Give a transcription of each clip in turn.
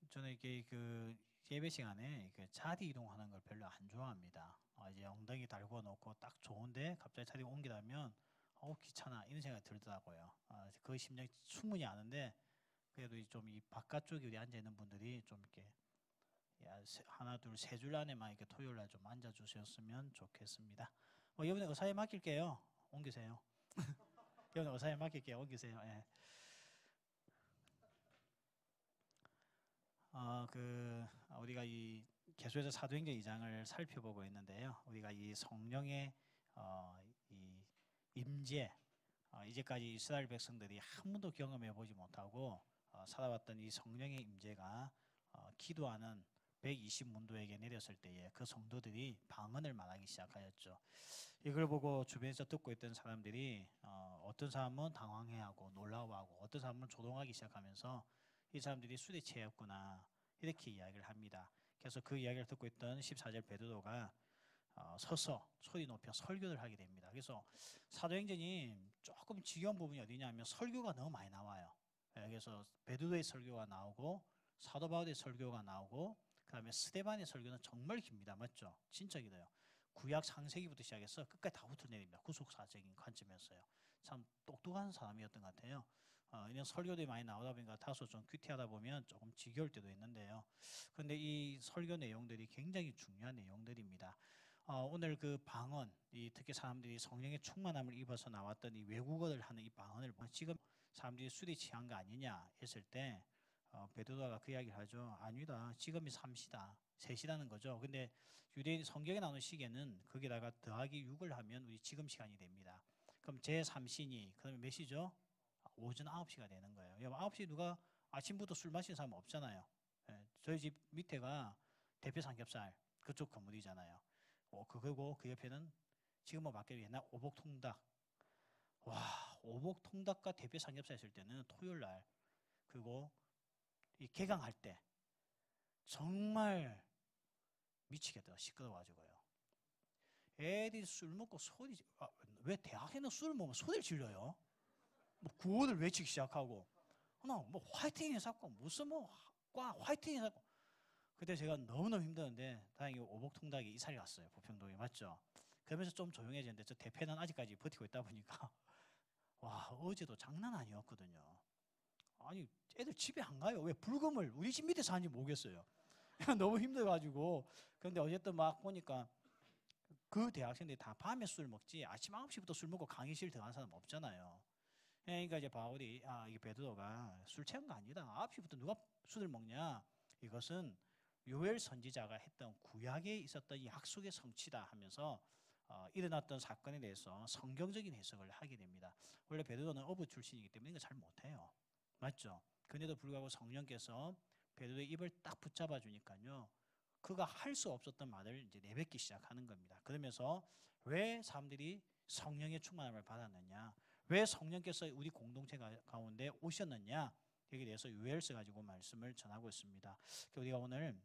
저는 이게 그 예배 시간에 그 자리 이동하는 걸 별로 안 좋아합니다. 이제 엉덩이 달고 놓고 딱 좋은데 갑자기 자리 옮기다면 귀찮아 이런 생각이 들더라고요. 그 심정이 충분히 아는데 그래도 좀 이 바깥쪽에 우리 앉아 있는 분들이 좀 이렇게 하나 둘 세 줄 안에만 이렇게 토요일 날 좀 앉아 주셨으면 좋겠습니다. 이번에 의사에 맡길게요. 옮기세요. 이번에 의사에 맡길게요. 옮기세요. 예. 우리가 이 계속해서 사도행전 2장을 살펴보고 있는데요. 우리가 이 성령의 이 임재, 이제까지 이스라엘 백성들이 한 번도 경험해 보지 못하고 살아왔던 이 성령의 임재가 기도하는 120문도에게 내렸을 때에 그 성도들이 방언을 말하기 시작하였죠. 이걸 보고 주변에서 듣고 있던 사람들이 어떤 사람은 당황해하고 놀라워하고 어떤 사람은 조롱하기 시작하면서 이 사람들이 술에 취했구나 이렇게 이야기를 합니다. 그래서 그 이야기를 듣고 있던 14절 베드로가 서서 소리 높여 설교를 하게 됩니다. 그래서 사도행전이 조금 지겨운 부분이 어디냐면 설교가 너무 많이 나와요. 그래서 베드로의 설교가 나오고 사도 바울의 설교가 나오고 그다음에 스데반의 설교는 정말 깁니다. 맞죠? 진짜 길어요. 구약 창세기부터 시작해서 끝까지 다 훑어내립니다. 구속사적인 관점이었어요. 참 똑똑한 사람이었던 것 같아요. 이런 설교들이 많이 나오다 보니까 다소 좀 큐티하다 보면 조금 지겨울 때도 있는데요. 그런데 이 설교 내용들이 굉장히 중요한 내용들입니다. 오늘 그 방언, 특히 사람들이 성령의 충만함을 입어서 나왔던 이 외국어를 하는 이 방언을 보면 지금 사람들이 술에 취한 거 아니냐 했을 때 베드로가 그 이야기를 하죠. 아니다. 지금이 3시다. 3시라는 거죠. 근데 유대인 성경에 나오는 시계는 거기다가 더하기 6을 하면 우리 지금 시간이 됩니다. 그럼 제3시니 그러면 몇 시죠? 오전 9시가 되는 거예요. 9시 누가 아침부터 술 마시는 사람 없잖아요. 저희 집 밑에가 대표 삼겹살 그쪽 건물이잖아요. 그거고 그 옆에는 지금 뭐 밖에 옛날 오복통닭. 와, 오복통닭과 대표 삼겹살 있을 때는 토요일 날 그리고 이 개강할 때 정말 미치겠다. 시끄러워가지고요. 애들이 술 먹고 왜 대학에는 술 먹으면 소리를 질러요? 뭐 구호를 외치기 시작하고 뭐 화이팅 해서고 무슨 뭐과 화이팅 해서고 그때 제가 너무너무 힘드는데 다행히 오복통닭이 이사를 갔어요. 부평동에 맞죠? 그러면서 좀 조용해졌는데 저 대패는 아직까지 버티고 있다 보니까 와 어제도 장난 아니었거든요. 아니 애들 집에 안 가요. 왜 불금을 우리 집 밑에 사는지 모르겠어요. 너무 힘들어가지고 그런데 어쨌든 막 보니까 그 대학생들이 다 밤에 술 먹지 아침 9시부터 술 먹고 강의실 들어간 사람 없잖아요. 그러니까 이제 바울이 이게 베드로가 술 취한 거 아니다. 9시부터 누가 술을 먹냐? 이것은 요엘 선지자가 했던 구약에 있었던 약속의 성취다 하면서 일어났던 사건에 대해서 성경적인 해석을 하게 됩니다. 원래 베드로는 어부 출신이기 때문에 이거 잘 못해요. 맞죠? 그런데도 불구하고 성령께서 베드로의 입을 딱 붙잡아 주니까요. 그가 할 수 없었던 말을 이제 내뱉기 시작하는 겁니다. 그러면서 왜 사람들이 성령의 충만함을 받았느냐? 왜 성령께서 우리 공동체 가운데 오셨느냐? 여기에 대해서 요엘서 가지고 말씀을 전하고 있습니다. 우리가 오늘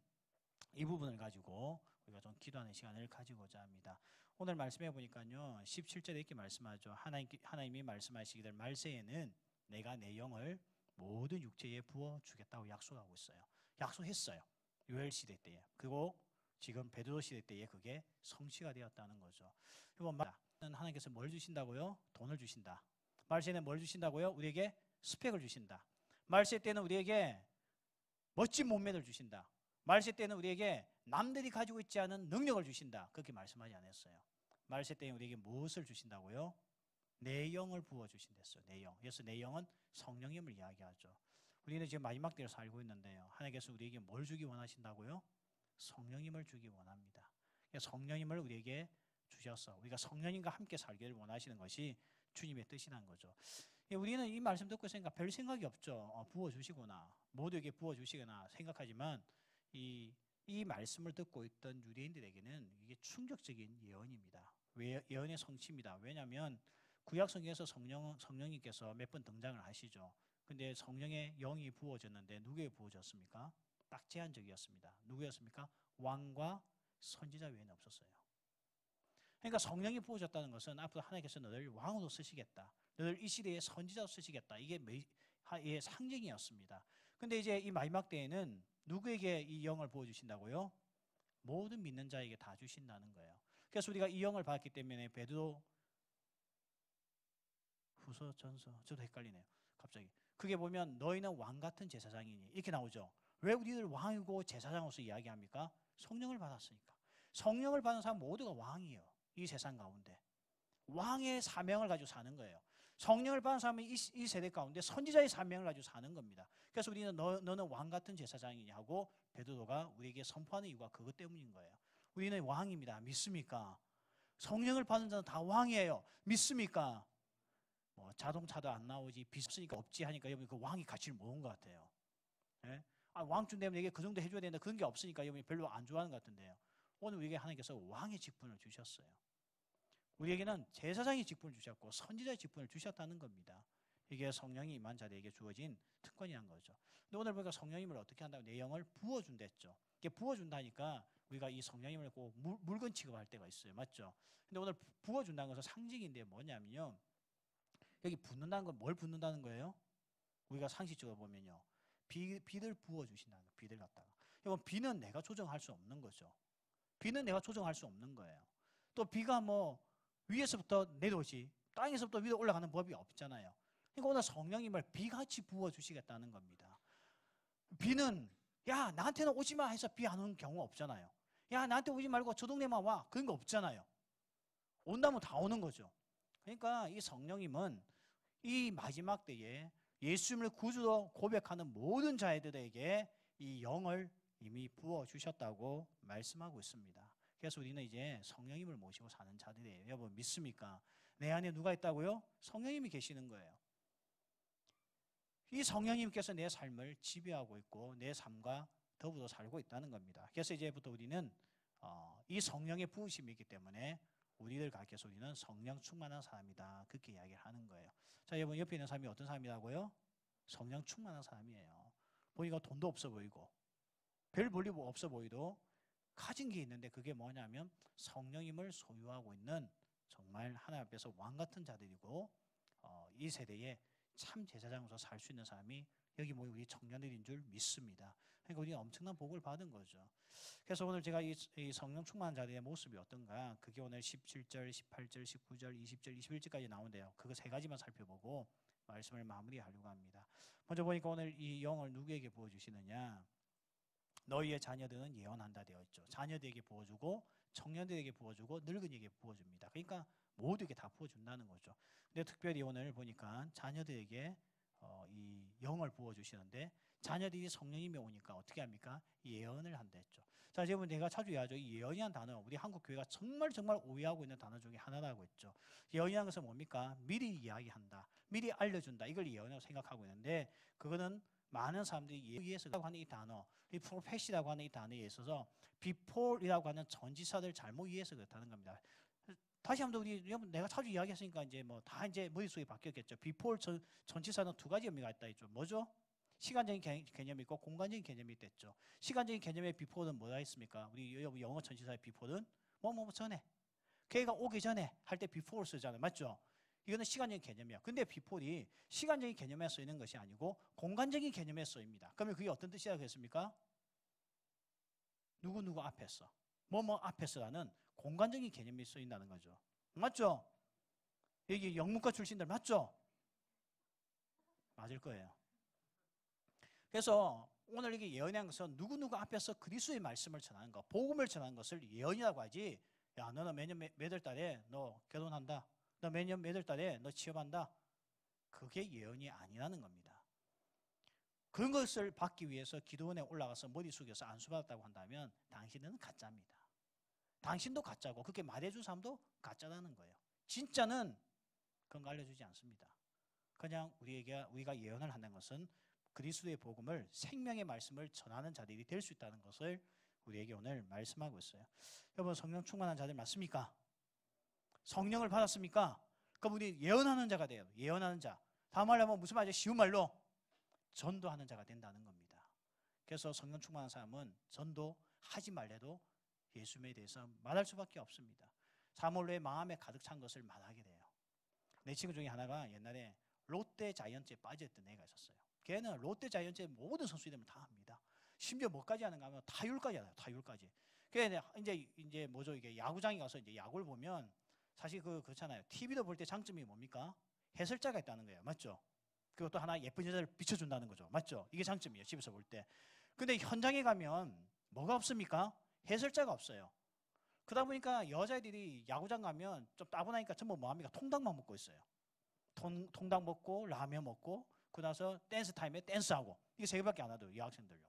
이 부분을 가지고 우리가 좀 기도하는 시간을 가지고자 합니다. 오늘 말씀해 보니까요. 17절에 이렇게 말씀하죠. 하나님이 말씀하시기를 말세에는 내가 내 영을 모든 육체에 부어 주겠다고 약속하고 있어요. 약속했어요. 요엘 시대 때에. 그리고 지금 베드로 시대 때에 그게 성취가 되었다는 거죠. 이건 하나님께서 뭘 주신다고요? 돈을 주신다. 말세에는 뭘 주신다고요? 우리에게 스펙을 주신다. 말세 때는 우리에게 멋진 몸매를 주신다. 말세 때는 우리에게 남들이 가지고 있지 않은 능력을 주신다. 그렇게 말씀하지 않았어요. 말세 때는 우리에게 무엇을 주신다고요? 내 영을 부어주신댔어요. 내 영. 그래서 내 영은 성령님을 이야기하죠. 우리는 지금 마지막 때를 살고 있는데요. 하나님께서 우리에게 뭘 주기 원하신다고요? 성령님을 주기 원합니다. 성령님을 우리에게 주셔서 우리가 성령님과 함께 살기를 원하시는 것이 주님의 뜻이라는 거죠. 우리는 이 말씀 듣고 있으니까 별 생각이 없죠. 부어주시거나 모두에게 부어주시거나 생각하지만 이 말씀을 듣고 있던 유대인들에게는 이게 충격적인 예언입니다. 예언의 성취입니다. 왜냐하면 구약 성경에서 성령님께서 몇 번 등장을 하시죠. 근데 성령의 영이 부어졌는데 누구에게 부어졌습니까? 딱 제한적이었습니다. 누구였습니까? 왕과 선지자 외에는 없었어요. 그러니까 성령이 부어졌다는 것은 앞으로 하나님께서 너를 왕으로 쓰시겠다. 너를 이 시대에 선지자로 쓰시겠다. 이게 상징이었습니다. 근데 이제 이 마지막 때에는 누구에게 이 영을 부어주신다고요? 모든 믿는 자에게 다 주신다는 거예요. 그래서 우리가 이 영을 받았기 때문에 베드로 후서 전서 저도 헷갈리네요. 갑자기 그게 보면 너희는 왕 같은 제사장이니 이렇게 나오죠. 왜 우리들 왕이고 제사장으로서 이야기합니까? 성령을 받았으니까. 성령을 받은 사람 모두가 왕이에요. 이 세상 가운데 왕의 사명을 가지고 사는 거예요. 성령을 받은 사람이 이 세대 가운데 선지자의 사명을 가지고 사는 겁니다. 그래서 우리는 너는 왕 같은 제사장이냐 하고 베드로가 우리에게 선포하는 이유가 그것 때문인 거예요. 우리는 왕입니다. 믿습니까? 성령을 받은 자는 다 왕이에요. 믿습니까? 뭐 자동차도 안 나오지 빚 없으니까 없지 하니까 여러분 그 왕이 가치를 모르는 것 같아요. 예? 왕쯤 되면 내게 그 정도 해줘야 되는데 그런 게 없으니까 여러분이 별로 안 좋아하는 것 같은데요. 오늘 우리에게 하나님께서 왕의 직분을 주셨어요. 우리에게는 제사장의 직분을 주셨고 선지자의 직분을 주셨다는 겁니다. 이게 성령이 임한 자들에게 주어진 특권이란 거죠. 근데 오늘 보니까 성령님을 어떻게 한다고 내 영을 부어준댔죠. 이게 부어준다니까 우리가 이 성령님을 꼭 물건 취급할 때가 있어요. 맞죠? 근데 오늘 부어준다는 것은 상징인데 뭐냐면요. 여기 붓는다는 건 뭘 붓는다는 거예요? 우리가 상식적으로 보면요. 비를 부어주신다는 거예요. 비를 갖다가. 이건 비는 내가 조정할 수 없는 거죠. 비는 내가 조정할 수 없는 거예요. 또 비가 뭐 위에서부터 내려오지 땅에서부터 위로 올라가는 법이 없잖아요. 그러니까 오늘 성령님을 비같이 부어주시겠다는 겁니다. 비는 야 나한테는 오지 마 해서 비 안 오는 경우 없잖아요. 야 나한테 오지 말고 저 동네만 와 그런 거 없잖아요. 온다면 다 오는 거죠. 그러니까 이 성령님은 이 마지막 때에 예수님을 구주로 고백하는 모든 자들에게 이 영을 이미 부어주셨다고 말씀하고 있습니다. 그래서 우리는 이제 성령님을 모시고 사는 자들이에요. 여러분 믿습니까? 내 안에 누가 있다고요? 성령님이 계시는 거예요. 이 성령님께서 내 삶을 지배하고 있고 내 삶과 더불어 살고 있다는 겁니다. 그래서 이제부터 우리는 이 성령의 부으심이 있기 때문에 우리들 가운데서 우리는 성령 충만한 사람이다. 그렇게 이야기를 하는 거예요. 자, 여러분 옆에 있는 사람이 어떤 사람이라고요? 성령 충만한 사람이에요. 보니까 돈도 없어 보이고 별 볼일 없어 보이도 가진 게 있는데 그게 뭐냐면 성령님을 소유하고 있는 정말 하나님 앞에서 왕 같은 자들이고 이 세대에 참 제사장으로서 살 수 있는 사람이 여기 모인 우리 청년들인 줄 믿습니다. 그러니까 우리가 엄청난 복을 받은 거죠. 그래서 오늘 제가 이 성령 충만한 자들의 모습이 어떤가 그게 오늘 17절, 18절, 19절, 20절, 21절까지 나오는데요. 그거 세 가지만 살펴보고 말씀을 마무리하려고 합니다. 먼저 보니까 오늘 이 영을 누구에게 부어주시느냐. 너희의 자녀들은 예언한다 되어 있죠. 자녀들에게 부어주고 청년들에게 부어주고 늙은이에게 부어줍니다. 그러니까 모두에게 다 부어준다는 거죠. 근데 특별히 오늘 보니까 자녀들에게 이 영을 부어주시는데 자녀들이 성령님이 오니까 어떻게 합니까? 예언을 한다 했죠. 자, 여러분 내가 자주 이야기하죠. 이 예언이라는 단어 우리 한국 교회가 정말 오해하고 있는 단어 중에 하나라고 했죠. 예언이라는 것은 뭡니까? 미리 이야기한다. 미리 알려준다. 이걸 예언이라고 생각하고 있는데 그거는 많은 사람들이 예언이라고 하는 이 단어, 이 프로페시라고 하는 이 단어에 있어서 비폴이라고 하는 전지사들 잘못 이해해서 그렇다는 겁니다. 다시 한번 우리 여러분 내가 자주 이야기했으니까 이제 뭐 다 이제 머릿속에 바뀌었겠죠. 비폴 전치사는 두 가지 의미가 있다 했죠. 뭐죠? 시간적인 개념이 있고 공간적인 개념이 있댔죠. 시간적인 개념의 비폴은 뭐라 했습니까? 우리 영어 전치사의 비폴은 뭐 전에 걔가 오기 전에 할 때 비폴 쓰잖아요. 맞죠? 이거는 시간적인 개념이야. 근데 비폴이 시간적인 개념에 쓰이는 것이 아니고 공간적인 개념에 쓰입니다. 그러면 그게 어떤 뜻이라고 했습니까? 누구 앞에서 뭐 앞에서라는 공간적인 개념이 쓰인다는 거죠. 맞죠? 여기 영문과 출신들 맞죠? 맞을 거예요. 그래서 오늘 이게 예언이라는 것은 누구 앞에서 그리스도의 말씀을 전하는 것, 복음을 전하는 것을 예언이라고 하지. 야, 너는 매년 몇 월 달에 너 결혼한다. 너 매년 몇 월 달에 너 취업한다. 그게 예언이 아니라는 겁니다. 그런 것을 받기 위해서 기도원에 올라가서 머리 숙여서 안수받았다고 한다면 당신은 가짜입니다. 당신도 가짜고 그렇게 말해준 사람도 가짜라는 거예요. 진짜는 그런 거 알려주지 않습니다. 그냥 우리가 예언을 한다는 것은 그리스도의 복음을 생명의 말씀을 전하는 자들이 될 수 있다는 것을 우리에게 오늘 말씀하고 있어요. 여러분 성령 충만한 자들 맞습니까? 성령을 받았습니까? 그럼 우리 예언하는 자가 돼요. 예언하는 자. 다음 말로 하면 무슨 말이죠? 쉬운 말로 전도하는 자가 된다는 겁니다. 그래서 성령 충만한 사람은 전도하지 말래도 예수님에 대해서 말할 수밖에 없습니다. 사물로의 마음에 가득 찬 것을 말하게 돼요. 내 친구 중에 하나가 옛날에 롯데 자이언츠에 빠져있던 애가 있었어요. 걔는 롯데 자이언츠의 모든 선수 이름을 다 합니다. 심지어 뭐까지 하는가 하면 타율까지 알아요. 타율까지. 그래 이제 뭐죠? 이게 야구장에 가서 이제 야구를 보면 사실 그렇잖아요. TV도 볼 때 장점이 뭡니까? 해설자가 있다는 거예요. 맞죠? 그리고 또 하나 예쁜 여자를 비춰준다는 거죠. 맞죠? 이게 장점이에요. 집에서 볼 때. 근데 현장에 가면 뭐가 없습니까? 해설자가 없어요. 그러다 보니까 여자애들이 야구장 가면 좀 따분하니까 전부 뭐합니까? 통닭만 먹고 있어요. 통닭 먹고 라면 먹고 그 나서 댄스 타임에 댄스하고 이게 세 개밖에 안 하더라고요. 여학생들요.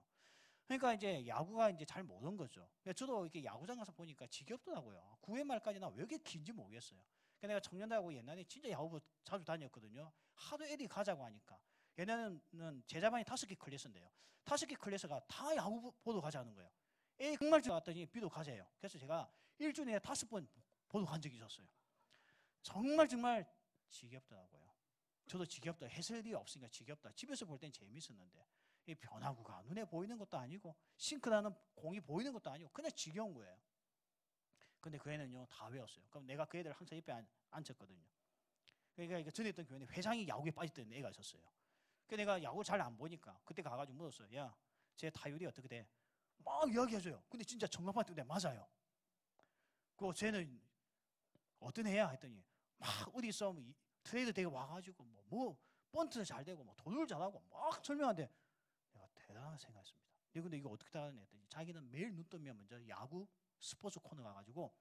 그러니까 이제 야구가 이제 잘 못 온 거죠. 저도 이렇게 야구장 가서 보니까 지겹더라고요. 9회 말까지나 왜 이렇게 긴지 모르겠어요. 그러니까 내가 청년대하고 옛날에 진짜 야구부 자주 다녔거든요. 하도 애들이 가자고 하니까. 얘네는 제자반이 5개 클래스인데요. 5개 클래스가 다 야구 보러 가자는 거예요. A 정말 좋았더니 B도 가세요. 그래서 제가 일주일에 5번 보러 간 적이 있었어요. 정말 지겹더라고요. 저도 지겹다. 해설이 없으니까 지겹다. 집에서 볼 땐 재밌었는데 이 변화구가 눈에 보이는 것도 아니고 싱크나는 공이 보이는 것도 아니고 그냥 지겨운 거예요. 근데 그 애는요 다 외웠어요. 그럼 내가 그 애들 항상 옆에 앉혔거든요. 그러니까 전에 있던 교회는 회장이 야구에 빠졌던 애가 있었어요. 그 내가 야구 잘 안 보니까 그때 가가지고 물었어요. 야, 제 타율이 어떻게 돼? 막 이야기해줘요. 근데 진짜 정답만 뜨는데 맞아요. 그 쟤는 어떤 애야 했더니 막 어디 있어 트레이드 되게 와가지고 뭐 번트도 잘 되고 뭐 도둑을 잘하고 막 설명하는데 내가 대단하게 생각했습니다. 근데 이거 어떻게 따라하냐 했더니 자기는 매일 눈 뜨면 먼저 야구 스포츠 코너 가가지고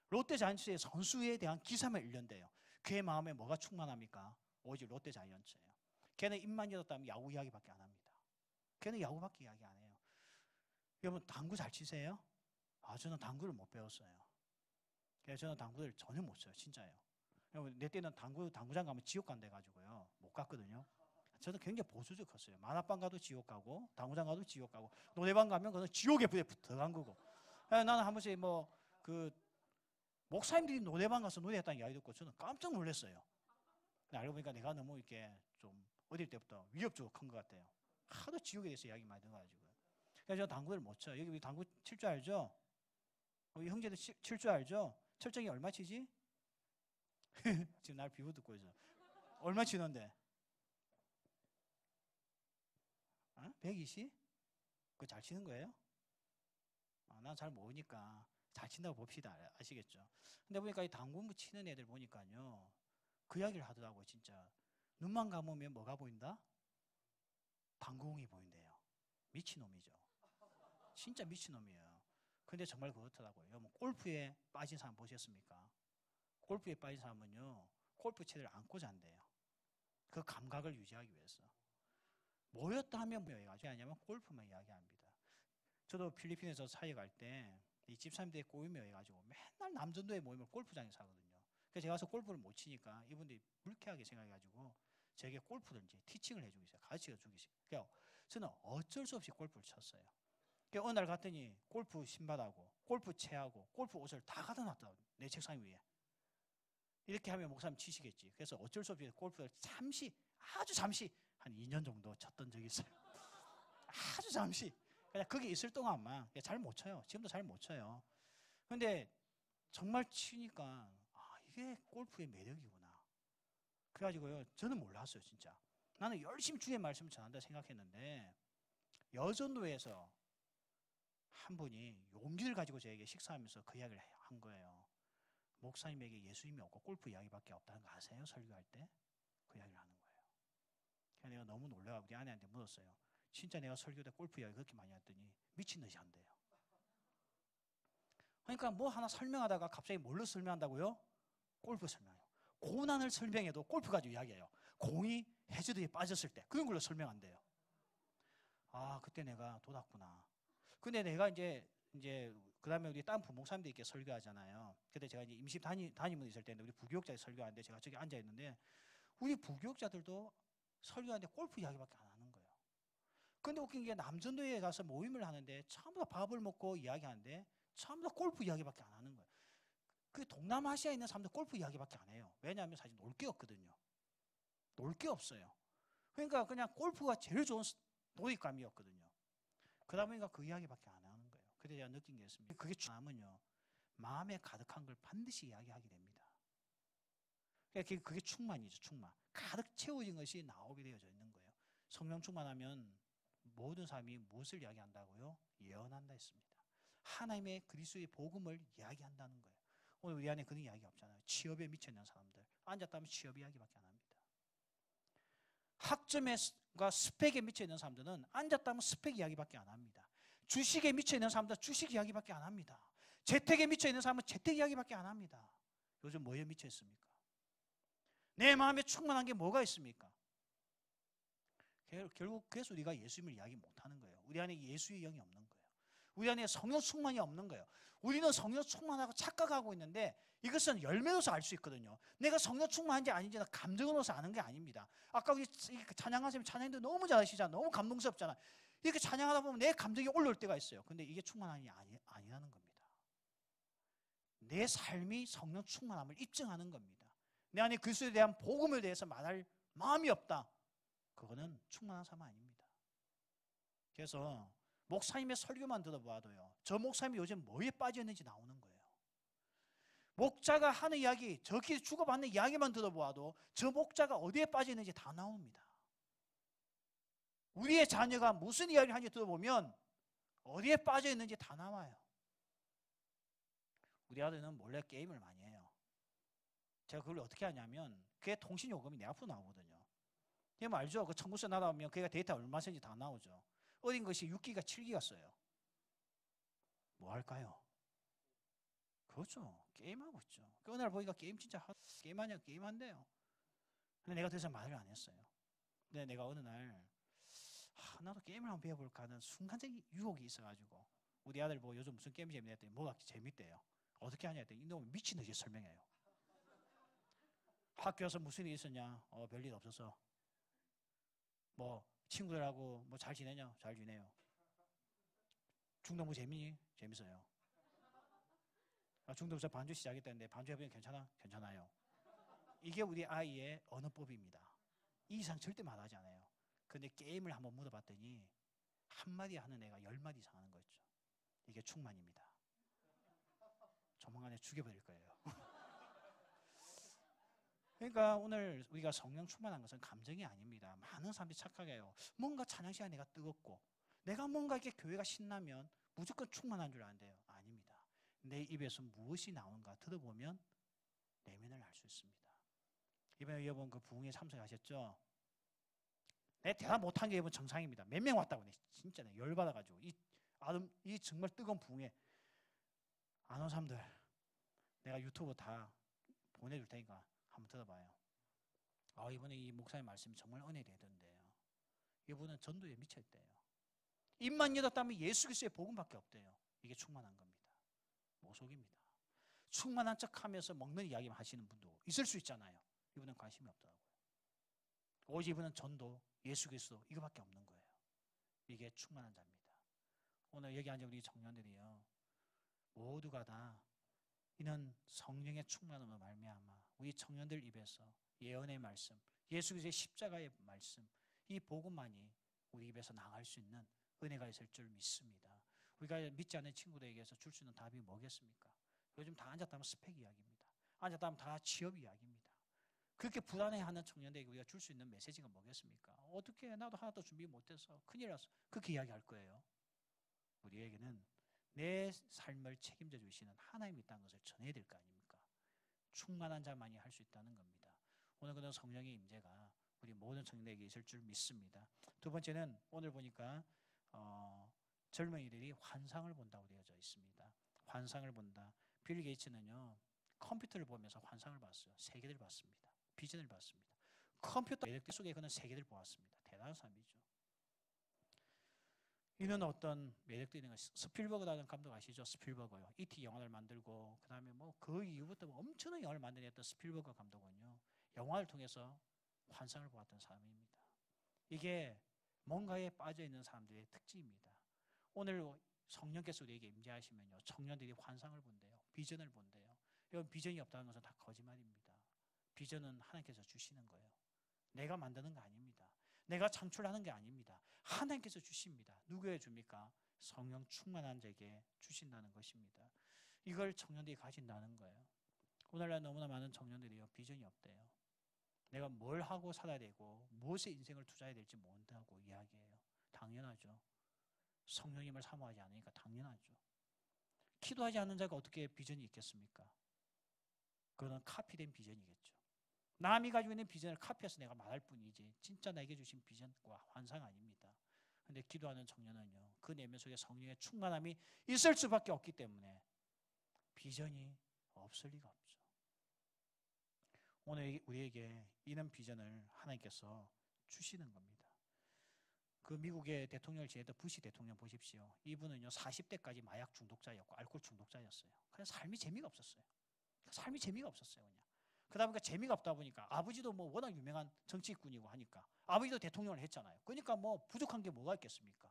롯데 자이언츠의 선수에 대한 기사만 읽는데요. 그의 마음에 뭐가 충만합니까? 오직 롯데 자이언츠예요. 걔는 입만 열었다면 야구 이야기밖에 안 합니다. 걔는 야구밖에 이야기 안 해요. 여러분 당구 잘 치세요? 저는 당구를 못 배웠어요. 그래서 저는 당구를 전혀 못 쳐요. 진짜예요. 내 때는 당구장 가면 지옥 간다 해가지고요. 못 갔거든요. 저는 굉장히 보수적이었어요. 만화방 가도 지옥 가고 당구장 가도 지옥 가고 노래방 가면 그건 지옥에 들어간 거고. 나는 한 번씩 목사님들이 노래방 가서 노래했다는 이야기 듣고 저는 깜짝 놀랐어요. 알고 보니까 내가 너무 이렇게 좀 어릴 때부터 위협적으로 큰 것 같아요. 하도 지옥에 대해서 이야기 많이 들어가지고. 그래서 저는 당구를 못 쳐요. 여기 당구 칠 줄 알죠? 우리 형제들 칠 줄 알죠? 철정이 얼마 치지? 지금 날 비보 듣고 있어. 얼마 치는데? 120? 그거 잘 치는 거예요? 난 잘 모르니까 잘 친다고 봅시다. 아시겠죠? 근데 보니까 이 당구 치는 애들 보니까요. 그 이야기를 하더라고요. 진짜. 눈만 감으면 뭐가 보인다? 당구공이 보인대요. 미친놈이죠. 진짜 미친놈이에요. 근데 정말 그렇더라고요. 골프에 빠진 사람 보셨습니까? 골프에 빠진 사람은요. 골프채를 안고 잔대요. 그 감각을 유지하기 위해서. 뭐였다 하면 뭐 이야기하지 않냐면 골프만 이야기합니다. 저도 필리핀에서 사회 갈 때 이 집사님들이 꼬이며 해가지고 맨날 남전도에 모이면 골프장에서 하거든요. 그래서 제가 가서 골프를 못 치니까 이분들이 불쾌하게 생각해가지고 제게 골프를 이제 티칭을 해주고 있어요. 가르쳐 주고 있어요. 그러니까 저는 어쩔 수 없이 골프를 쳤어요. 그러니까 어느 날 갔더니 골프 신발하고 골프 채하고 골프 옷을 다 갖다 놨더라고요. 내 책상 위에. 이렇게 하면 목사님 치시겠지. 그래서 어쩔 수 없이 골프를 아주 잠시 한 2년 정도 쳤던 적이 있어요. 아주 잠시. 그냥 거기 있을 동안만 잘 못 쳐요. 지금도 잘 못 쳐요. 근데 정말 치니까 이게 골프의 매력이구나. 그래가지고요. 저는 몰랐어요. 진짜. 나는 열심히 주의 말씀을 전한다 생각했는데 여전도에서 한 분이 용기를 가지고 저에게 식사하면서 그 이야기를 한 거예요. 목사님에게 예수님이 없고 골프 이야기밖에 없다는 거 아세요? 설교할 때? 그 이야기를 하는 거예요. 그래서 내가 너무 놀라고 우리 아내한테 물었어요. 진짜 내가 설교 때 골프 이야기 그렇게 많이 했더니 미친 듯이 한대요. 그러니까 뭐 하나 설명하다가 갑자기 뭘로 설명한다고요? 골프 설명해요. 고난을 설명해도 골프 가지고 이야기해요. 공이 해저드에 빠졌을 때 그런 걸로 설명한대요. 그때 내가 돋았구나. 근데 내가 이제 그 다음에 우리 딴 부목사님들 이렇게 설교하잖아요. 그때 제가 이제 임시 담임은 있을 때인데 우리 부교육자에 설교하는데 제가 저기 앉아 있는데 우리 부교육자들도 설교하는데 골프 이야기밖에 안 하는 거예요. 근데 웃긴 게 남전도에 가서 모임을 하는데 전부 다 밥을 먹고 이야기하는데 전부 다 골프 이야기밖에 안 하는 거예요. 그 동남아시아에 있는 사람들 골프 이야기밖에 안 해요. 왜냐하면 사실 놀 게 없거든요. 놀 게 없어요. 그러니까 그냥 골프가 제일 좋은 놀이감이었거든요. 그러다 보니까 그 이야기밖에 안 하는 거예요. 그때 제가 느낀 게 있습니다. 그게 남은요. 마음에 가득한 걸 반드시 이야기하게 됩니다. 그게 충만이죠. 충만. 가득 채워진 것이 나오게 되어져 있는 거예요. 성령 충만하면 모든 사람이 무엇을 이야기한다고요? 예언한다 했습니다. 하나님의 그리스도의 복음을 이야기한다는 거예요. 오늘 우리 안에 그런 이야기 없잖아요. 취업에 미쳐있는 사람들 앉았다 하면 취업 이야기밖에 안 합니다. 학점과 스펙에 미쳐있는 사람들은 앉았다 하면 스펙 이야기밖에 안 합니다. 주식에 미쳐있는 사람들은 주식 이야기밖에 안 합니다. 재택에 미쳐있는 사람은 재택 이야기밖에 안 합니다. 요즘 뭐에 미쳐있습니까? 내 마음에 충만한 게 뭐가 있습니까? 결국 그래서 우리가 예수님을 이야기 못하는 거예요. 우리 안에 예수의 영이 없는 거예요. 우리 안에 성령 충만이 없는 거예요. 우리는 성령 충만하고 착각하고 있는데 이것은 열매로서 알 수 있거든요. 내가 성령 충만한지 아닌지는 감정으로서 아는 게 아닙니다. 아까 우리 찬양하시면 찬양도 너무 잘하시잖아요. 너무 감동스럽잖아요. 이렇게 찬양하다 보면 내 감정이 올라올 때가 있어요. 근데 이게 충만함이 아니라는 겁니다. 내 삶이 성령 충만함을 입증하는 겁니다. 내 안에 그리스도에 대한 복음에 대해서 말할 마음이 없다. 그거는 충만한 삶 아닙니다. 그래서 목사님의 설교만 들어봐도요, 저 목사님이 요즘 뭐에 빠졌는지 나오는 거예요. 목자가 하는 이야기, 저끼리 주고받는 이야기만 들어봐도 저 목자가 어디에 빠졌는지 다 나옵니다. 우리의 자녀가 무슨 이야기를 하는지 들어보면 어디에 빠져있는지 다 나와요. 우리 아들은 몰래 게임을 많이 해요. 제가 그걸 어떻게 하냐면 그게 통신요금이 내 앞으로 나오거든요. 여러분 알죠? 그 청구서 나오면 그게 데이터 얼마 쓰는지 다 나오죠. 어린 것이 6기가 7기가 써요. 뭐 할까요? 그렇죠. 게임하고 있죠. 어느 날 보니까 게임 진짜 게임하냐 게임한대요. 근데 내가 더 이상 말을 안 했어요. 근데 내가 어느 날 나도 게임을 한번 배워볼까 하는 순간적인 유혹이 있어가지고 우리 아들 보고 요즘 무슨 게임 재밌냐 했더니 뭐가 재밌대요. 어떻게 하냐 했더니 이놈은 미친 듯이 설명해요. 학교에서 무슨 일이 있었냐? 별일 없었어. 뭐 친구들하고 뭐 잘 지내냐? 잘 지내요. 중동부 재미니? 재밌어요. 중동부에서 반주 시작했다는데 반주 해보면 괜찮아? 괜찮아요. 이게 우리 아이의 언어법입니다. 이 이상 절대 말하지 않아요. 근데 게임을 한번 물어봤더니 한마디 하는 애가 10마디 이상 하는 거였죠. 이게 충만입니다. 조만간에 죽여버릴 거예요. 그러니까 오늘 우리가 성령 충만한 것은 감정이 아닙니다. 많은 사람들이 착각해요. 뭔가 찬양 시간에 내가 뜨겁고 내가 뭔가 이렇게 교회가 신나면 무조건 충만한 줄 아는데요. 아닙니다. 내 입에서 무엇이 나오는가 들어보면 내면을 알 수 있습니다. 이번에 여러분 그 부흥회 참석하셨죠? 내 대답 못한 게 여러분 정상입니다. 몇 명 왔다고 진짜 열받아가지고 이 정말 뜨거운 부흥회 안 온 사람들 내가 유튜브 다 보내줄 테니까 한번 들어봐요. 이번에 이 목사님 말씀이 정말 은혜 되던데요. 이분은 전도에 미쳐있대요. 입만 열었다면 예수 그리스도의 복음밖에 없대요. 이게 충만한 겁니다. 모속입니다. 충만한 척하면서 먹는 이야기만 하시는 분도 있을 수 있잖아요. 이분은 관심이 없더라고요. 오직 이분은 전도, 예수 그리스도 이거밖에 없는 거예요. 이게 충만한 자입니다. 오늘 여기 앉은 우리 청년들이요, 모두가 다 이는 성령의 충만함으로 말미암아 우리 청년들 입에서 예언의 말씀, 예수 그리스도의 십자가의 말씀, 이 복음만이 우리 입에서 나갈 수 있는 은혜가 있을 줄 믿습니다. 우리가 믿지 않는 친구들에게서 줄 수 있는 답이 뭐겠습니까? 요즘 다 앉았다면 스펙 이야기입니다. 앉았다면 다 취업 이야기입니다. 그렇게 불안해하는 청년들에게 우리가 줄 수 있는 메시지가 뭐겠습니까? 어떻게 나도 하나도 준비 못해서 큰일 났어. 그렇게 이야기할 거예요. 우리에게는 내 삶을 책임져 주시는 하나님이 있다는 것을 전해야 될 거 아닙니까? 충만한 자만이 할 수 있다는 겁니다. 오늘 그런 성령의 임재가 우리 모든 청년에게 있을 줄 믿습니다. 두 번째는 오늘 보니까 젊은이들이 환상을 본다고 되어져 있습니다. 환상을 본다. 빌 게이츠는요, 컴퓨터를 보면서 환상을 봤어요. 세계를 봤습니다. 비전을 봤습니다. 컴퓨터 매력들 속에 그는 세계를 보았습니다. 대단한 사람이죠. 이는 어떤 매력도 있는 것이 스필버그라는 감독 아시죠? 스필버그요. E.T. 영화를 만들고 그 다음에 뭐 그 이후부터 엄청난 영화를 만들었던 스필버그 감독은요, 영화를 통해서 환상을 보았던 사람입니다. 이게 뭔가에 빠져있는 사람들의 특징입니다. 오늘 성령께서 우리에게 임재하시면요, 청년들이 환상을 본대요. 비전을 본대요. 여러분, 비전이 없다는 것은 다 거짓말입니다. 비전은 하나님께서 주시는 거예요. 내가 만드는 거 아닙니다. 내가 창출하는 게 아닙니다. 하나님께서 주십니다. 누구에 줍니까? 성령 충만한 자에게 주신다는 것입니다. 이걸 청년들이 가진다는 거예요. 오늘날 너무나 많은 청년들이요, 비전이 없대요. 내가 뭘 하고 살아야 되고 무엇에 인생을 투자해야 될지 모른다고 이야기해요. 당연하죠. 성령님을 사모하지 않으니까 당연하죠. 기도하지 않는 자가 어떻게 비전이 있겠습니까? 그거는 카피된 비전이겠죠. 남이 가지고 있는 비전을 카피해서 내가 말할 뿐이지 진짜 나에게 주신 비전과 환상 아닙니다. 그런데 기도하는 청년은요, 그 내면 속에 성령의 충만함이 있을 수밖에 없기 때문에 비전이 없을 리가 없죠. 오늘 우리에게 이런 비전을 하나님께서 주시는 겁니다. 그 미국의 대통령을 지냈던 부시 대통령 보십시오. 이분은요 40대까지 마약 중독자였고 알코올 중독자였어요. 그냥 삶이 재미가 없었어요. 삶이 재미가 없었어요. 그냥. 그러다 보니까 재미가 없다 보니까 아버지도 뭐 워낙 유명한 정치꾼이고 하니까 아버지도 대통령을 했잖아요. 그러니까 뭐 부족한 게 뭐가 있겠습니까?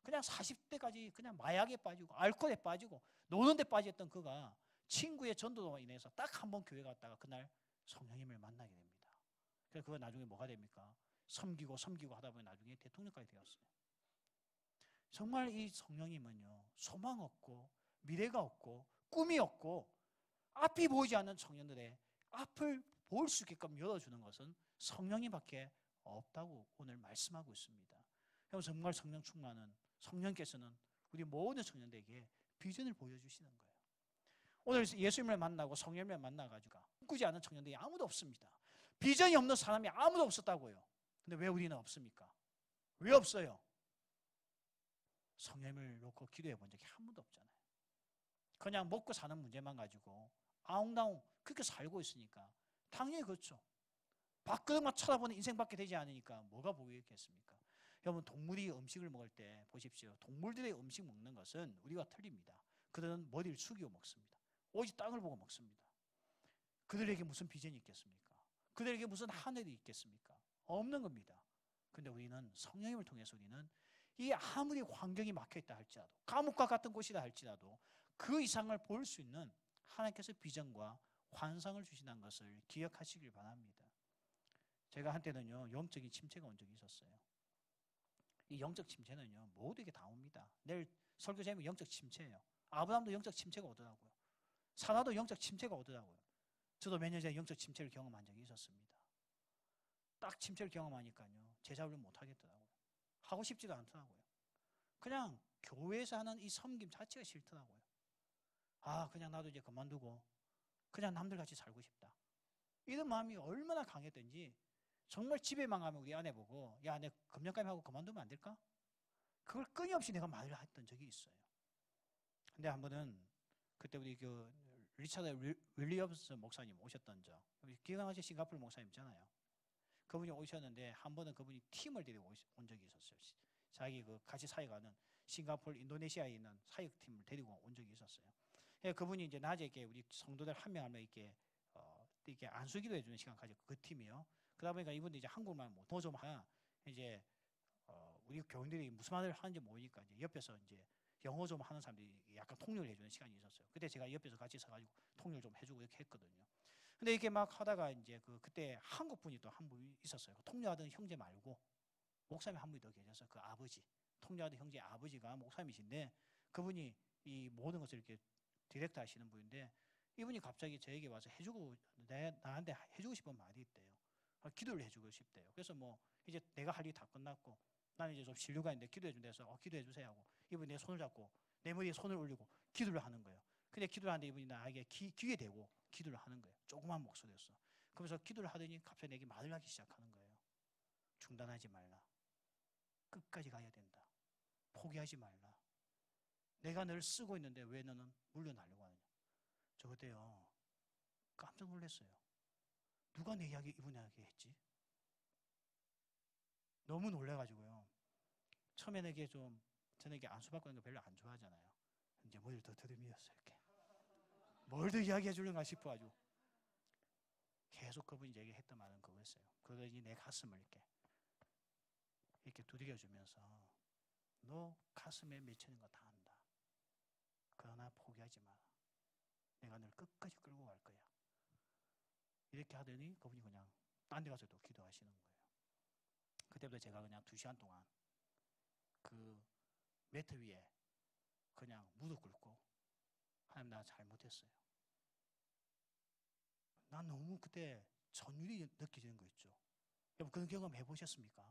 그냥 40대까지 그냥 마약에 빠지고 알코올에 빠지고 노는 데 빠졌던 그가 친구의 전도로 인해서 딱 한 번 교회 갔다가 그날 성령님을 만나게 됩니다. 그래서 그거 나중에 뭐가 됩니까? 섬기고 하다 보니 나중에 대통령까지 되었어요. 정말 이 성령님은요 소망 없고 미래가 없고 꿈이 없고 앞이 보이지 않는 청년들의 앞을 볼 수 있게끔 열어주는 것은 성령님밖에 없다고 오늘 말씀하고 있습니다. 그래서 정말 성령 충만은 성령께서는 우리 모든 청년들에게 비전을 보여주시는 거예요. 오늘 예수님을 만나고 성령님을 만나가지고 꾸지 않은 청년들이 아무도 없습니다. 비전이 없는 사람이 아무도 없었다고요. 근데 왜 우리는 없습니까? 왜 없어요? 성령님을 놓고 기도해 본 적이 한 번도 없잖아요. 그냥 먹고 사는 문제만 가지고 아웅다웅 그렇게 살고 있으니까 당연히 그렇죠. 밖으로만 쳐다보는 인생밖에 되지 않으니까 뭐가 보이겠습니까? 여러분 동물이 음식을 먹을 때 보십시오. 동물들의 음식 먹는 것은 우리와 틀립니다. 그들은 머리를 숙이고 먹습니다. 오직 땅을 보고 먹습니다. 그들에게 무슨 비전이 있겠습니까? 그들에게 무슨 하늘이 있겠습니까? 없는 겁니다. 근데 우리는 성령님을 통해서 우리는 이 아무리 환경이 막혀있다 할지라도 감옥과 같은 곳이다 할지라도 그 이상을 볼 수 있는 하나님께서 비전과 환상을 주신다는 것을 기억하시길 바랍니다. 제가 한때는요 영적인 침체가 온 적이 있었어요. 이 영적 침체는요 모두에게 다 옵니다. 내일 설교 제목이 영적 침체예요. 아브라함도 영적 침체가 오더라고요. 사라도 영적 침체가 오더라고요. 저도 몇 년 전에 영적 침체를 경험한 적이 있었습니다. 딱 침체를 경험하니까요 제자훈련 못 하겠더라고요. 하고 싶지도 않더라고요. 그냥 교회에서 하는 이 섬김 자체가 싫더라고요. 아 그냥 나도 이제 그만두고 그냥 남들같이 살고 싶다. 이런 마음이 얼마나 강했던지 정말 집에만 가면 우리 아내 보고 야 내 금년까지 하고 그만두면 안 될까? 그걸 끊임없이 내가 말을 했던 적이 있어요. 근데 한 번은 그때 우리 그 리차드 윌리엄스 목사님 오셨던 적 기강하신 싱가포르 목사님 있잖아요. 그분이 오셨는데 한 번은 그분이 팀을 데리고 온 적이 있었어요. 자기 그 같이 사역하는 싱가포르 인도네시아에 있는 사역팀을 데리고 온 적이 있었어요. 그분이 이제 낮에 이렇게 우리 성도들 한 명 한 명 이렇게 안수기도 해주는 시간 가지고 그 팀이요. 그러다 보니까 이분도 이제 한국말 뭐 좀 하야 이제 우리 교인들이 무슨 말을 하는지 모르니까 이제 옆에서 이제 영어 좀 하는 사람들이 약간 통역을 해주는 시간이 있었어요. 그때 제가 옆에서 같이 서가지고 통역을 좀 해주고 이렇게 했거든요. 근데 이렇게 막 하다가 이제 그때 한국 분이 또 한 분 있었어요. 통역하던 형제 말고 목사님 한 분이 더 계셔서 그 아버지 통역하던 형제 아버지가 목사님이신데 그분이 이 모든 것을 이렇게 디렉트 하시는 분인데 이분이 갑자기 저에게 와서 나한테 해주고 싶은 말이 있대요. 기도를 해주고 싶대요. 그래서 뭐 이제 내가 할 일이 다 끝났고 나는 이제 좀 신류가 있는데 기도해 준대서 기도해 주세요 하고 이분이 내 손을 잡고 내 머리에 손을 올리고 기도를 하는 거예요. 근데 기도를 하는데 이분이 나에게 귀에 대고 기도를 하는 거예요. 조그만 목소리였어. 그러면서 기도를 하더니 갑자기 내게 말을 하기 시작하는 거예요. 중단하지 말라. 끝까지 가야 된다. 포기하지 말라. 내가 널 쓰고 있는데 왜 너는 물러나려고 하느냐. 저 그때요 깜짝 놀랐어요. 누가 내 이야기 이분에게 했지? 너무 놀래가지고요. 처음에는 이게 좀 저는 이게 안수받고 있는 거 별로 안 좋아하잖아요. 이제 머리를 더 들이밀었어요. 이렇게 뭘 더 이야기해 주려나 싶어가지고 계속 그분이 얘기했던 말은 그거였어요. 그러더니 내 가슴을 이렇게 두드려주면서 너 가슴에 맺히는 거 다 안다. 그러나 포기하지 마라. 내가 널 끝까지 끌고 갈 거야. 이렇게 하더니 그분이 그냥 딴 데 가서 또 기도하시는 거예요. 그때부터 제가 그냥 2시간 동안 그 매트 위에 그냥 무릎 꿇고 하나님 나 잘못했어요. 난 너무 그때 전율이 느껴지는 거 있죠. 여러분 그런 경험 해보셨습니까?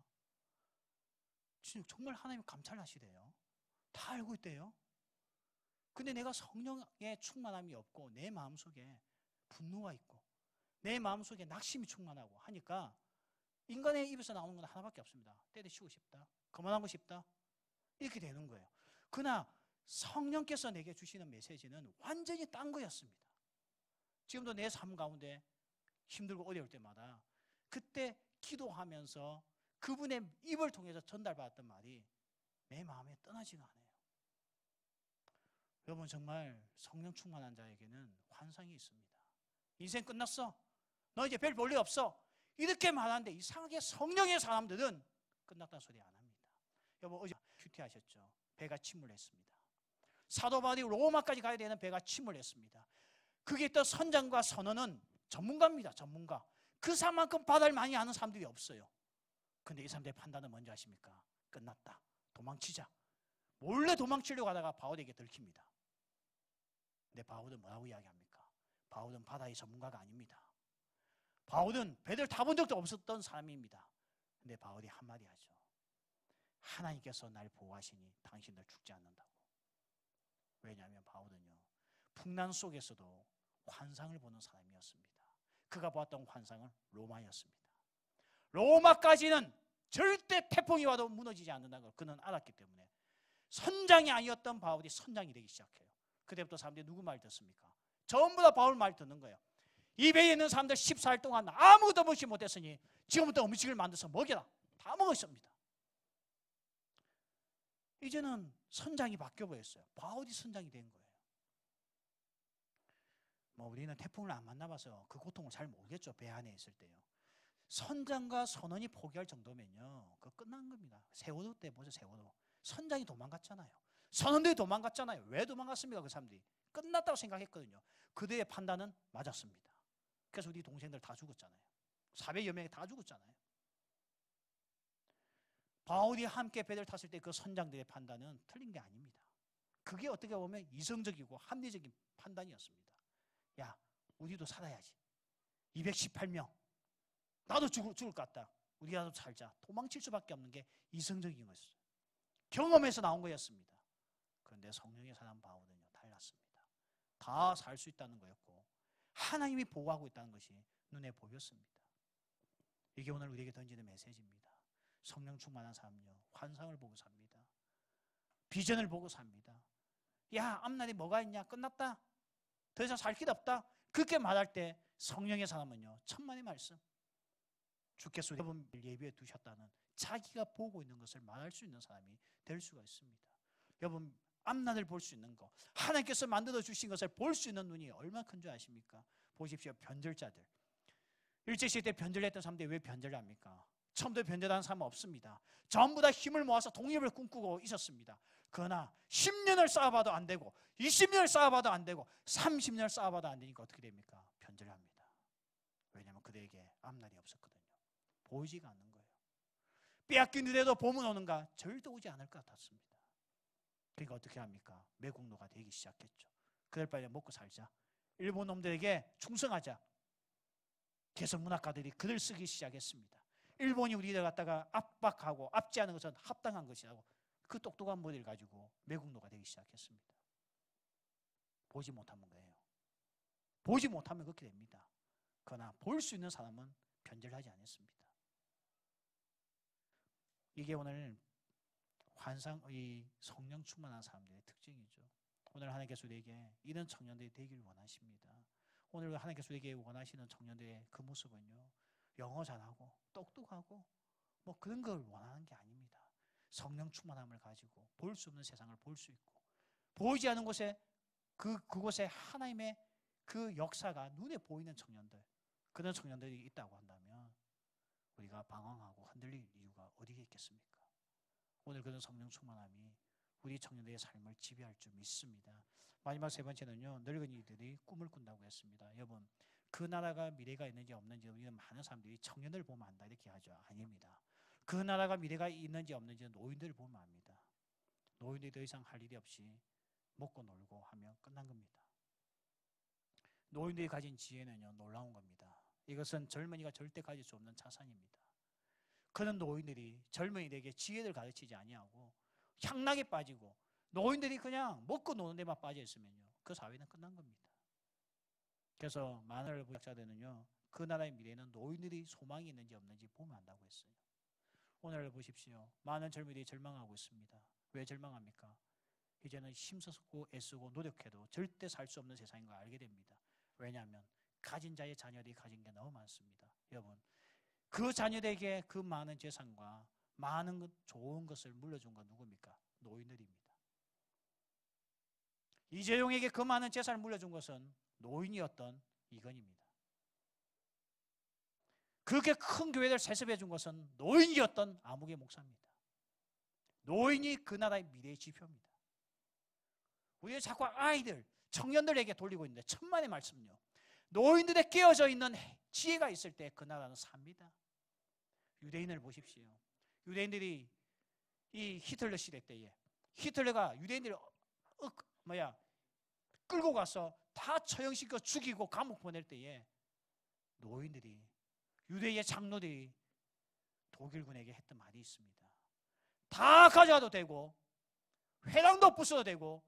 정말 하나님 감찰하시대요. 다 알고 있대요. 근데 내가 성령의 충만함이 없고 내 마음속에 분노가 있고 내 마음속에 낙심이 충만하고 하니까 인간의 입에서 나오는 건 하나밖에 없습니다. 때려치우고 싶다, 그만하고 싶다, 이렇게 되는 거예요. 그러나 성령께서 내게 주시는 메시지는 완전히 딴 거였습니다. 지금도 내 삶 가운데 힘들고 어려울 때마다 그때 기도하면서 그분의 입을 통해서 전달받았던 말이 내 마음에 떠나지가 않아요. 여러분 정말 성령 충만한 자에게는 환상이 있습니다. 인생 끝났어, 너 이제 별 볼일 없어, 이렇게 말하는데 이상하게 성령의 사람들은 끝났다는 소리 안 합니다. 여러분 어제 큐티하셨죠? 배가 침몰했습니다. 사도 바울이 로마까지 가야 되는 배가 침몰했습니다. 그게 또 선장과 선원은 전문가입니다. 전문가. 그 사람만큼 바다를 많이 아는 사람들이 없어요. 근데 이 사람들의 판단은 뭔지 아십니까? 끝났다, 도망치자. 몰래 도망치려고 하다가 바울에게 들킵니다. 근데 바울은 뭐라고 이야기합니까? 바울은 바다의 전문가가 아닙니다. 바울은 배를 타본 적도 없었던 사람입니다. 근데 바울이 한마디 하죠. 하나님께서 날 보호하시니 당신들 죽지 않는다고. 왜냐하면 바울은요, 풍랑 속에서도 환상을 보는 사람이었습니다. 그가 보았던 환상은 로마였습니다. 로마까지는 절대 태풍이 와도 무너지지 않는다는 걸 그는 알았기 때문에 선장이 아니었던 바울이 선장이 되기 시작해요. 그때부터 사람들이 누구 말 듣습니까? 전부 다 바울 말 듣는 거예요. 이 배에 있는 사람들 14일 동안 아무것도 먹지 못했으니 지금부터 음식을 만들어서 먹여라. 다 먹었습니다. 이제는 선장이 바뀌어버렸어요. 바울이 선장이 된 거예요. 우리는 태풍을 안 만나봐서 그 고통을 잘 모르겠죠. 배 안에 있을 때요. 선장과 선원이 포기할 정도면요, 그거 끝난 겁니다. 세월호 때 보죠. 세월호. 선장이 도망갔잖아요. 선원들이 도망갔잖아요. 왜 도망갔습니까? 그 사람들이 끝났다고 생각했거든요. 그들의 판단은 맞았습니다. 그래서 우리 동생들 다 죽었잖아요. 400여 명이 다 죽었잖아요. 바울이 함께 배를 탔을 때 그 선장들의 판단은 틀린 게 아닙니다. 그게 어떻게 보면 이성적이고 합리적인 판단이었습니다. 야, 우리도 살아야지. 218명. 나도 죽을 것 같다. 우리라도 살자. 도망칠 수밖에 없는 게 이성적인 것이었어요. 경험에서 나온 거였습니다. 그런데 성령의 사람 바울은요, 달랐습니다. 다 살 수 있다는 거였고 하나님이 보호하고 있다는 것이 눈에 보였습니다. 이게 오늘 우리에게 던지는 메시지입니다. 성령 충만한 사람은요, 환상을 보고 삽니다. 비전을 보고 삽니다. 야, 앞날이 뭐가 있냐? 끝났다. 더 이상 살 길 없다. 그렇게 말할 때 성령의 사람은요, 천만의 말씀. 주께서 여러분을 예비해 두셨다는 자기가 보고 있는 것을 말할 수 있는 사람이 될 수가 있습니다. 여러분 앞날을 볼 수 있는 거, 하나님께서 만들어 주신 것을 볼 수 있는 눈이 얼마나 큰 줄 아십니까? 보십시오. 변절자들. 일제시대 때 변절했던 사람들이 왜 변절을 합니까? 처음부터 변절하는 사람은 없습니다. 전부 다 힘을 모아서 독립을 꿈꾸고 있었습니다. 그러나 10년을 쌓아봐도 안 되고 20년을 쌓아봐도 안 되고 30년을 쌓아봐도 안 되니까 어떻게 됩니까? 변절합니다. 왜냐하면 그들에게 앞날이 없었거든요. 보이지가 않는 거예요. 빼앗긴 눈에도 봄은 오는가? 절대 오지 않을 것 같았습니다. 그러니까 어떻게 합니까? 매국노가 되기 시작했죠. 그들 빨리 먹고 살자. 일본 놈들에게 충성하자. 개성문학가들이 글을 쓰기 시작했습니다. 일본이 우리를 갖다가 압박하고 압제하는 것은 합당한 것이라고 그 똑똑한 머리를 가지고 매국노가 되기 시작했습니다. 보지 못하는 거예요. 보지 못하면 그렇게 됩니다. 그러나 볼 수 있는 사람은 변절하지 않았습니다. 이게 오늘 환상의 성령 충만한 사람들의 특징이죠. 오늘 하나님께서 우리에게 이런 청년들이 되기를 원하십니다. 오늘 하나님께서 우리에게 원하시는 청년들의 그 모습은요, 영어 잘하고 똑똑하고 뭐 그런 걸 원하는 게 아닙니다. 성령 충만함을 가지고 볼 수 없는 세상을 볼 수 있고 보이지 않는 곳에 그곳에 하나님의 그 역사가 눈에 보이는 청년들, 그런 청년들이 있다고 한다면 우리가 방황하고 흔들릴 이유가 어디에 있겠습니까? 오늘 그런 성령 충만함이 우리 청년들의 삶을 지배할 줄 믿습니다. 마지막 세 번째는요, 늙은이들이 꿈을 꾼다고 했습니다. 여러분, 그 나라가 미래가 있는지 없는지 우리는 많은 사람들이 청년을 보면 안다 이렇게 하죠. 아닙니다. 그 나라가 미래가 있는지 없는지는 노인들을 보면 압니다. 노인들이 더 이상 할 일이 없이 먹고 놀고 하면 끝난 겁니다. 노인들이 가진 지혜는요, 놀라운 겁니다. 이것은 젊은이가 절대 가질 수 없는 자산입니다. 그런 노인들이 젊은이들에게 지혜를 가르치지 아니하고 향락에 빠지고 노인들이 그냥 먹고 노는 데만 빠져 있으면요, 그 사회는 끝난 겁니다. 그래서 많은 부학자들은요, 그 나라의 미래는 노인들이 소망이 있는지 없는지 보면 안다고 했어요. 오늘 보십시오. 많은 젊은이들이 절망하고 있습니다. 왜 절망합니까? 이제는 힘쓰고 애쓰고 노력해도 절대 살 수 없는 세상인 걸 알게 됩니다. 왜냐하면 가진 자의 자녀들이 가진 게 너무 많습니다. 여러분, 그 자녀들에게 그 많은 재산과 많은 좋은 것을 물려준 건 누굽니까? 노인들입니다. 이재용에게 그 많은 재산을 물려준 것은 노인이었던 이건희입니다. 그렇게 큰 교회를 세습해 준 것은 노인이었던 아무개 목사입니다. 노인이 그 나라의 미래의 지표입니다. 우리가 자꾸 아이들, 청년들에게 돌리고 있는데 천만의 말씀요, 노인들에 깨어져 있는 지혜가 있을 때 그 나라는 삽니다. 유대인을 보십시오. 유대인들이 이 히틀러 시대 때에 히틀러가 유대인들을 끌고 가서 다 처형시켜 죽이고 감옥 보낼 때에 노인들이, 유대의 장로들이 독일군에게 했던 말이 있습니다. 다 가져가도 되고 회당도 부숴도 되고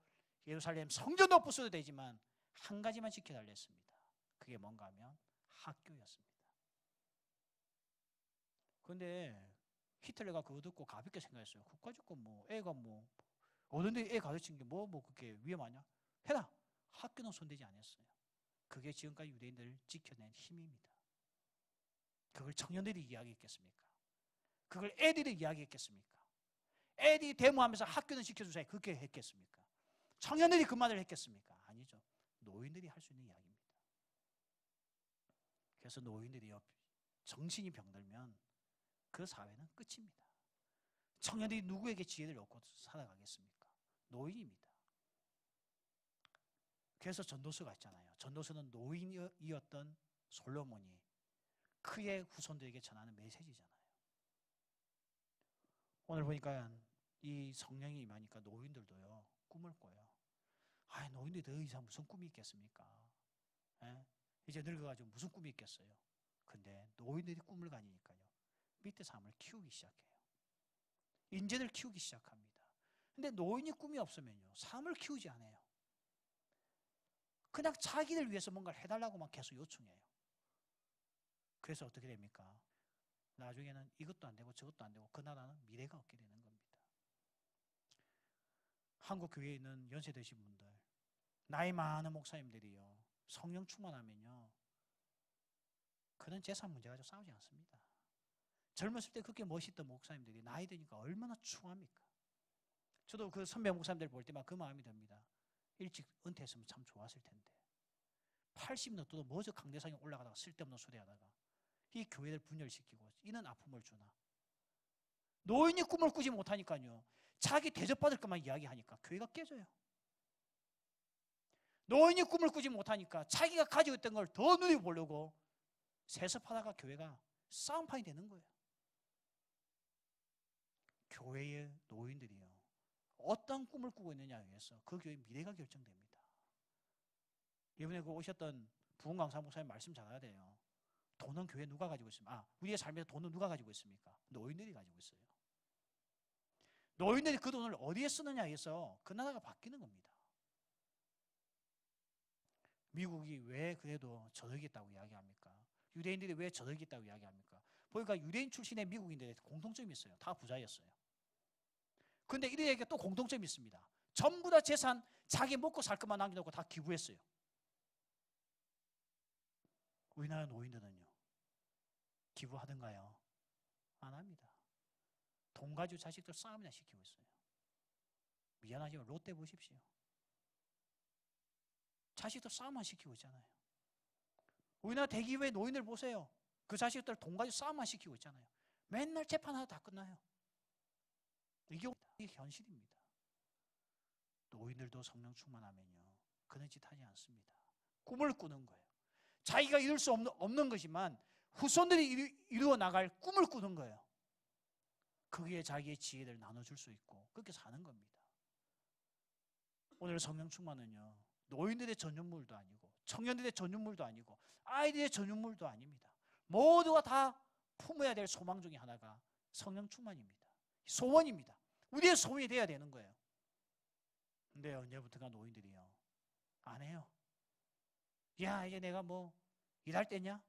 예루살렘 성전도 부숴도 되지만 한 가지만 지켜달라 했습니다. 그게 뭔가 하면 학교였습니다. 그런데 히틀러가 그거 듣고 가볍게 생각했어요. 국가주권 애가 어른들이 애 가르치는 게 그렇게 위험하냐? 해라. 학교는 손대지 않았어요. 그게 지금까지 유대인들을 지켜낸 힘입니다. 그걸 청년들이 이야기했겠습니까? 그걸 애들이 이야기했겠습니까? 애들이 데모하면서 학교는 지켜주세요. 그렇게 했겠습니까? 청년들이 그 말을 했겠습니까? 아니죠. 노인들이 할 수 있는 이야기입니다. 그래서 노인들이 정신이 병들면 그 사회는 끝입니다. 청년들이 누구에게 지혜를 얻고 살아가겠습니까? 노인입니다. 그래서 전도서가 있잖아요. 전도서는 노인이었던 솔로몬이 그의 후손들에게 전하는 메시지잖아요. 오늘 보니까 이 성령이 임하니까 노인들도요, 꿈을 꿔요. 노인들이 더 이상 무슨 꿈이 있겠습니까? 이제 늙어가지고 무슨 꿈이 있겠어요? 근데 노인들이 꿈을 가지니까요, 밑에 사람을 키우기 시작해요. 인재를 키우기 시작합니다. 근데 노인이 꿈이 없으면요, 사람을 키우지 않아요. 그냥 자기를 위해서 뭔가를 해달라고만 계속 요청해요. 그래서 어떻게 됩니까? 나중에는 이것도 안 되고 저것도 안 되고 그 나라는 미래가 없게 되는 겁니다. 한국 교회에 있는 연세 드신 분들, 나이 많은 목사님들이요, 성령 충만하면요, 그런 재산 문제 가지고 싸우지 않습니다. 젊었을 때 그렇게 멋있던 목사님들이 나이 드니까 얼마나 추합니까? 저도 그 선배 목사님들 볼 때만 그 마음이 듭니다. 일찍 은퇴했으면 참 좋았을 텐데 80 넘어도 뭐저 강대상에 올라가다가 쓸데없는 소리 하다가 이 교회를 분열시키고 이는 아픔을 주나. 노인이 꿈을 꾸지 못하니까요, 자기 대접받을 것만 이야기하니까 교회가 깨져요. 노인이 꿈을 꾸지 못하니까 자기가 가지고 있던 걸 더 누리고 보려고 세습하다가 교회가 싸움판이 되는 거예요. 교회의 노인들이요, 어떤 꿈을 꾸고 있느냐에 의해서 그 교회의 미래가 결정됩니다. 이번에 그 오셨던 부흥 강사 목사님 말씀 잘 알아야 돼요. 돈은 교회 누가 가지고 있습니까? 우리의 삶에서 돈은 누가 가지고 있습니까? 노인들이 가지고 있어요. 노인들이 그 돈을 어디에 쓰느냐에 의해서 그 나라가 바뀌는 겁니다. 미국이 왜 그래도 저덕이 있다고 이야기합니까? 유대인들이 왜 저덕이 있다고 이야기합니까? 보니까 유대인 출신의 미국인들의 공통점이 있어요. 다 부자였어요. 그런데 이들에게 또 공통점이 있습니다. 전부 다 재산, 자기 먹고 살 것만 남겨놓고 다 기부했어요. 우리나라 노인들은요, 기부하던가요? 안 합니다. 돈 가지고 자식들 싸움이나 시키고 있어요. 미안하지만 롯데 보십시오. 자식들 싸움만 시키고 있잖아요. 우리나라 대기업의 노인들 보세요. 그 자식들 돈 가지고 싸움만 시키고 있잖아요. 맨날 재판하다 다 끝나요. 이게 현실입니다. 노인들도 성령 충만하면요, 그런 짓 하지 않습니다. 꿈을 꾸는 거예요. 자기가 이룰 수 없는 것이지만 후손들이 이루어 나갈 꿈을 꾸는 거예요. 거기에 자기의 지혜를 나눠줄 수 있고 그렇게 사는 겁니다. 오늘 성령 충만은요, 노인들의 전유물도 아니고 청년들의 전유물도 아니고 아이들의 전유물도 아닙니다. 모두가 다 품어야 될 소망 중에 하나가 성령 충만입니다. 소원입니다. 우리의 소원이 돼야 되는 거예요. 근데 언제부턴가 노인들이요 안 해요. 야, 이제 내가 뭐 일할 때냐?